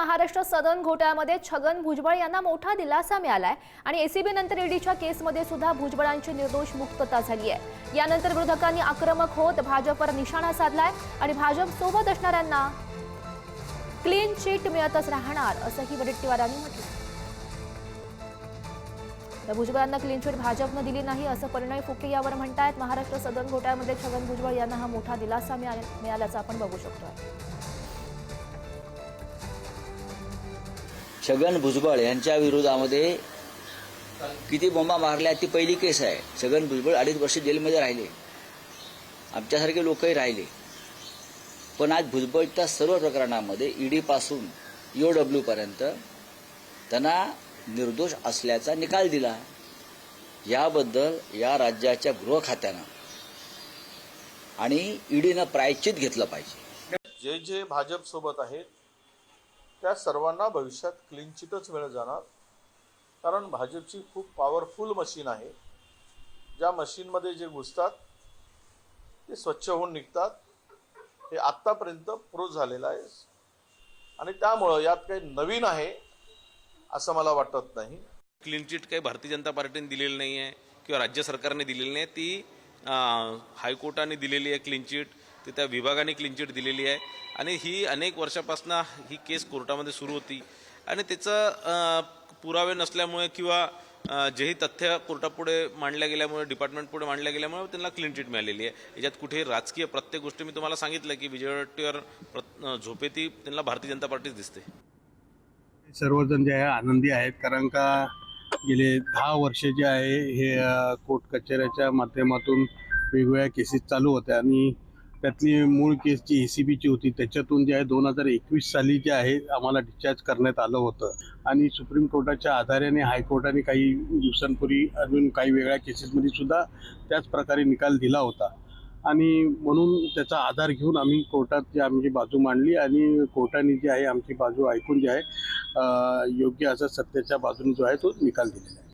महाराष्ट्र सदन घोटाळ्यामध्ये छगन भुजबळ यांना मोठा दिलासा मिळालाय आणि एसीबी नंतर ईडीच्या केसमध्ये सुद्धा भुजबळांची निर्दोष मुक्तता झाली आहे। यानंतर विरोधकांनी आक्रमक होत भाजपवर निशाणा साधलाय आणि भाजप सोबत असणाऱ्यांना क्लीन चिट मिळतच राहणार असंही वडेट्टीवारांनी म्हटलं। भुजबळांना क्लीन चिट भाजपनं दिली नाही असं परिणय फुके यावर म्हणतायत। महाराष्ट्र सदन घोटाळ्यामध्ये छगन भुजबळ यांना हा मोठा दिलासा मिळाल्याचं आपण बघू शकतो। छगन भुजबळ यांच्या विरोधामध्ये किती बोंबा मारल्या ती पहिली केस आहे। छगन भुजबळ 2.5 वर्ष जेलमध्ये राहिले, आमच्यासारखे लोकही राहिले, पण आज भुजबळच्या सर्व प्रकरणामध्ये ईडी पासून EOW पर्यंत त्यांना निर्दोष असल्याचा निकाल दिला। याबद्दल या राज्याच्या गृह खात्यानं आणि ईडीनं प्रायश्चित घेतलं पाहिजे। जे जे भाजप सोबत आहेत त्या सर्वांना भविष्यात क्लीन चिटच मिळत जाणार, कारण भाजपची खूप पॉवरफुल मशीन आहे। ज्या मशीनमध्ये जे घुसतात ते स्वच्छ होऊन निघतात, हे आत्तापर्यंत प्रूव्ह झालेलं आहे आणि त्यामुळं यात काही नवीन आहे असं मला वाटत नाही। क्लीन चिट काही भारतीय जनता पार्टीने दिलेली नाही आहे किंवा राज्य सरकारने दिलेली नाही, ती हायकोर्टाने दिलेली आहे क्लीन चिट, ती त्या विभागाने क्लीन चिट दिलेली आहे आणि ही अनेक वर्षापासून ही केस कोर्टामध्ये सुरू होती आणि त्याचं पुरावे नसल्यामुळे किंवा जेही तथ्य कोर्टापुढे मांडल्या गेल्यामुळे, डिपार्टमेंट पुढे मांडल्या गेल्यामुळे त्यांना क्लीन चिट मिळालेली आहे। याच्यात कुठे राजकीय प्रत्येक गोष्टी मी तुम्हाला सांगितलं की विजय वडेट्टीवार झोपेती त्यांना भारतीय जनता पार्टीच दिसते। सर्वजण जे आहे आनंदी आहेत, कारण का गेले 10 वर्ष जे आहे हे कोर्ट कचेऱ्याच्या माध्यमातून वेगवेगळ्या केसेस चालू होत्या आणि त्यातली मूळ केस जी ECBची होती त्याच्यातून जे आहे 2021 साली जे आहे आम्हाला डिस्चार्ज करण्यात आलं होतं आणि सुप्रीम कोर्टाच्या आधाराने हायकोर्टाने काही दिवसांपूर्वी अजून काही वेगळ्या केसेसमध्ये सुद्धा त्याच प्रकारे निकाल दिला होता आणि म्हणून त्याचा आधार घेऊन आम्ही कोर्टात जे आमची बाजू मांडली आणि कोर्टाने जी आहे आमची बाजू ऐकून जे आहे योग्य असं सत्याच्या बाजूने जो आहे तो निकाल दिलेला आहे।